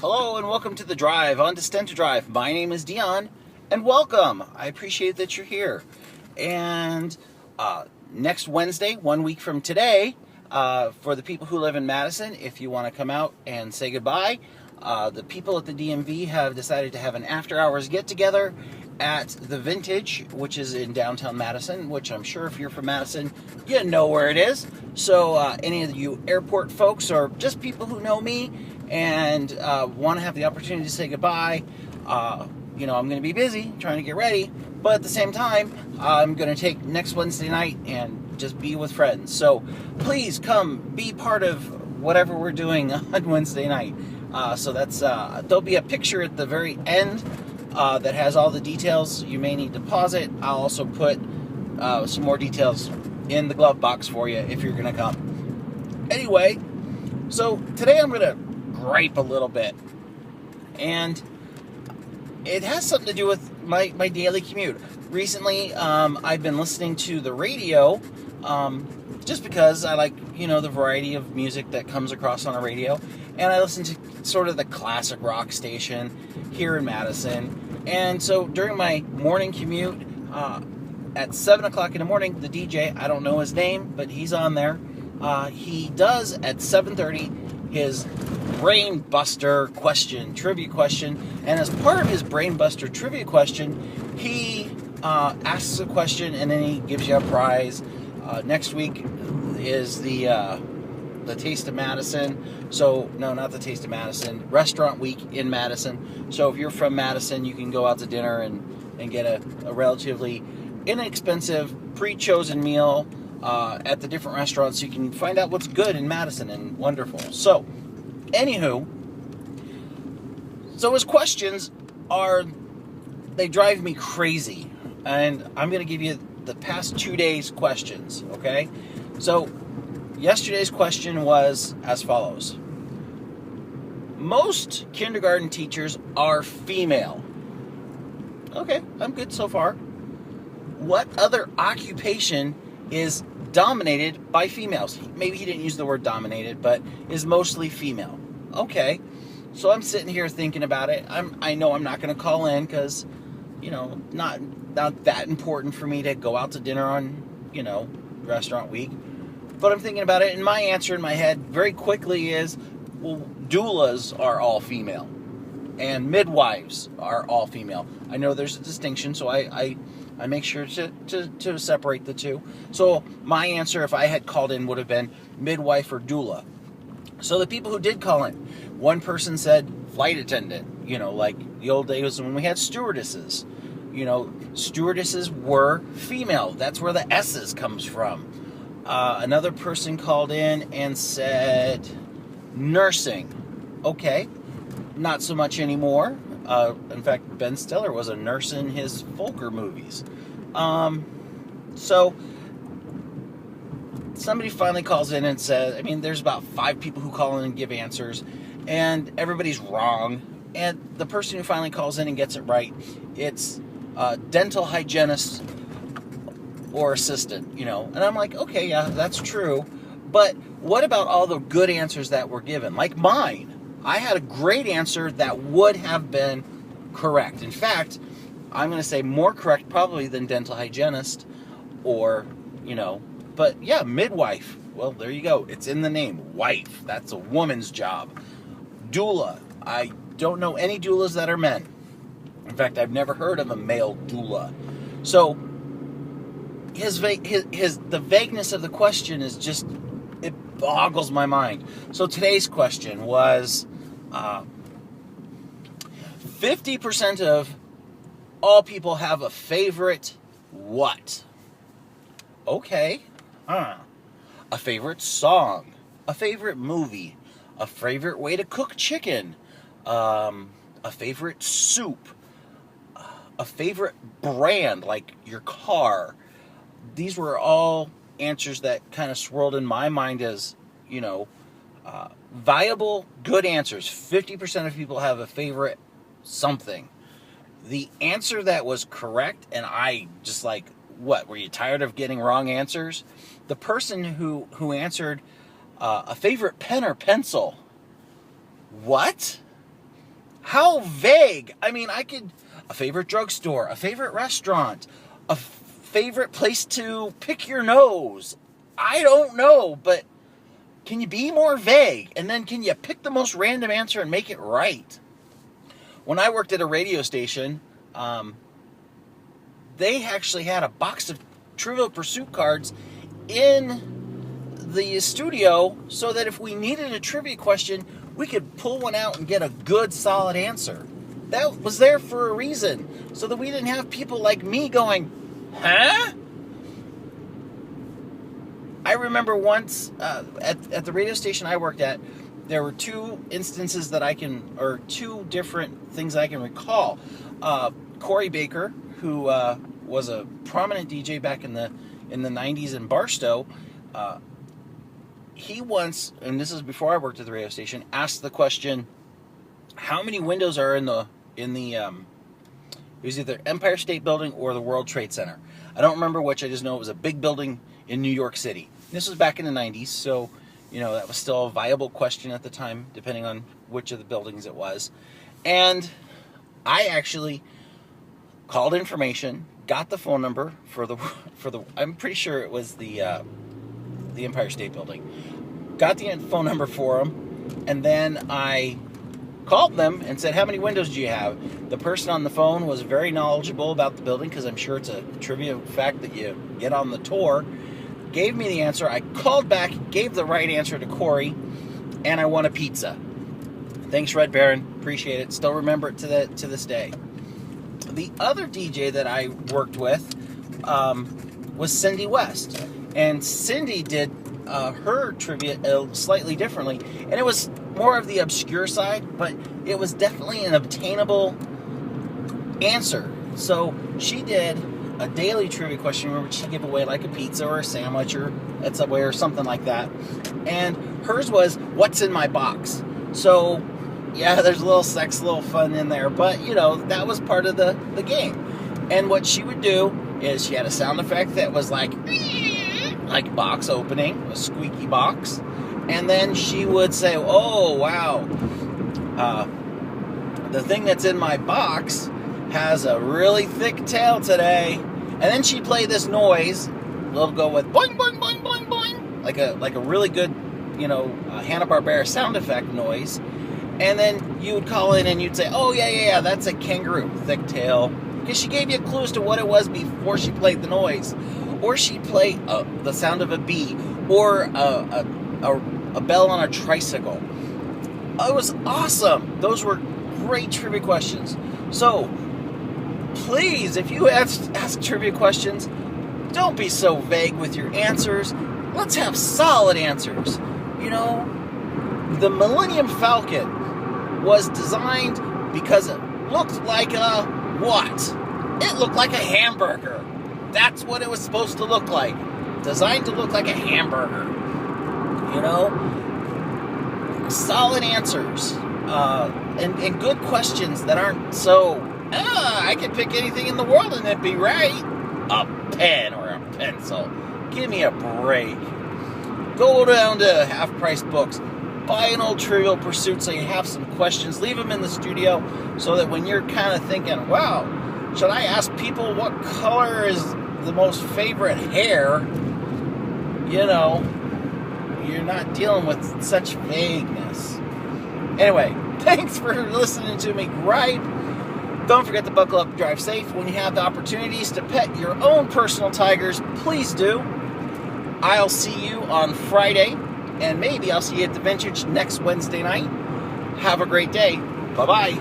Hello and welcome to the drive on Destinta Drive. My name is Dion and welcome. I appreciate that you're here. And next Wednesday, 1 week from today, for the people who live in Madison, if you want to come out and say goodbye, the people at the DMV have decided to have an after-hours get-together at the Vintage, which is in downtown Madison, which I'm sure if you're from Madison, you know where it is. So any of you airport folks or just people who know me and want to have the opportunity to say goodbye, I'm going to be busy trying to get ready, but at the same time, I'm going to take next Wednesday night and just be with friends. So please come be part of whatever we're doing on Wednesday night. So that's there'll be a picture at the very end that has all the details. You may need to pause it. I'll also put some more details in the glove box for you if you're going to come. Anyway, so today I'm going to gripe a little bit, and it has something to do with my daily commute. Recently, I've been listening to the radio just because I like, the variety of music that comes across on a radio, and I listen to sort of the classic rock station here in Madison. And so during my morning commute, at 7 o'clock in the morning, the DJ, I don't know his name, but he's on there. He does at 7:30 his Brain Buster trivia question, and as part of his Brain Buster trivia question, he asks a question and then he gives you a prize. Next week is the Taste of Madison. So, no, not the Taste of Madison. Restaurant Week in Madison. So if you're from Madison, you can go out to dinner and get a relatively inexpensive, pre-chosen meal at the different restaurants. You can find out what's good in Madison and wonderful. So, anywho, so his questions they drive me crazy. And I'm going to give you the past 2 days' questions, okay? So, yesterday's question was as follows. Most kindergarten teachers are female. Okay, I'm good so far. What other occupation is dominated by females? Maybe he didn't use the word dominated, but is mostly female. Okay, so I'm sitting here thinking about it. I know I'm not going to call in because, not that important for me to go out to dinner on, Restaurant Week. But I'm thinking about it, and my answer in my head very quickly is, well, doulas are all female, and midwives are all female. I know there's a distinction, so I make sure to separate the two. So my answer, if I had called in, would have been midwife or doula. So the people who did call in, one person said flight attendant, like the old days when we had stewardesses. Stewardesses were female. That's where the S's comes from. Another person called in and said nursing. Okay, not so much anymore. In fact, Ben Stiller was a nurse in his Folker movies. So somebody finally calls in and says, there's about 5 people who call in and give answers, and everybody's wrong. And the person who finally calls in and gets it right, it's dental hygienist or assistant, And I'm like, okay, yeah, that's true. But what about all the good answers that were given? Like mine. I had a great answer that would have been correct. In fact, I'm going to say more correct probably than dental hygienist or, but yeah, midwife. Well, there you go. It's in the name. Wife. That's a woman's job. Doula. I don't know any doulas that are men. In fact, I've never heard of a male doula. So, the vagueness of the question is just, it boggles my mind. So today's question was, 50% of all people have a favorite what? Okay. A favorite song, a favorite movie, a favorite way to cook chicken, a favorite soup, a favorite brand, like your car. These were all answers that kind of swirled in my mind as, viable, good answers. 50% of people have a favorite something. The answer that was correct, and I just like, what, were you tired of getting wrong answers? The person who answered a favorite pen or pencil. What? How vague? I mean, I could, a favorite drugstore, a favorite restaurant, a favorite place to pick your nose. I don't know, but can you be more vague? And then can you pick the most random answer and make it right? When I worked at a radio station, they actually had a box of Trivial Pursuit cards in the studio so that if we needed a trivia question, we could pull one out and get a good, solid answer. That was there for a reason, so that we didn't have people like me going, huh? I remember once at the radio station I worked at, there were two instances that two different things I can recall. Corey Baker, who was a prominent DJ back in the 90s in Barstow, he once, and this is before I worked at the radio station, asked the question, how many windows are in the it was either Empire State Building or the World Trade Center. I don't remember which, I just know it was a big building in New York City. This was back in the 90s, so, that was still a viable question at the time, depending on which of the buildings it was. And I actually called information, got the phone number for the I'm pretty sure it was the Empire State Building. Got the phone number for them, and then I called them and said, how many windows do you have? The person on the phone was very knowledgeable about the building, because I'm sure it's a trivia fact that you get on the tour. Gave me the answer. I called back, gave the right answer to Corey, and I won a pizza. Thanks, Red Baron. Appreciate it. Still remember it to this day. The other DJ that I worked with was Cindy West. And Cindy did her trivia slightly differently. And it was more of the obscure side, but it was definitely an obtainable answer. So she did a daily trivia question where she'd give away like a pizza or a sandwich or at Subway or something like that. And hers was, what's in my box? So, yeah, there's a little sex, a little fun in there, but, that was part of the game. And what she would do is she had a sound effect that was like box opening, a squeaky box. And then she would say, oh, wow, the thing that's in my box has a really thick tail today. And then she'd play this noise. It'll go with boing, boing, boing, boing, boing. Like a really good, Hanna-Barbera sound effect noise. And then you would call in and you'd say, oh, yeah, that's a kangaroo, thick tail. Because she gave you clues to what it was before she played the noise. Or she'd play the sound of a bee. Or a bell on a tricycle. It was awesome. Those were great trivia questions. So, please, if you ask trivia questions, don't be so vague with your answers. Let's have solid answers. The Millennium Falcon was designed because it looked like a what? It looked like a hamburger. That's what it was supposed to look like. Designed to look like a hamburger. Solid answers. And good questions that aren't so, I could pick anything in the world and it'd be right. A pen or a pencil. Give me a break. Go down to Half Price Books. Buy an old Trivial Pursuit so you have some questions. Leave them in the studio so that when you're kind of thinking, wow, should I ask people what color is the most favorite hair? You're not dealing with such vagueness. Anyway, thanks for listening to me gripe. Don't forget to buckle up and drive safe. When you have the opportunities to pet your own personal tigers, please do. I'll see you on Friday, and maybe I'll see you at the Vintage next Wednesday night. Have a great day. Bye-bye.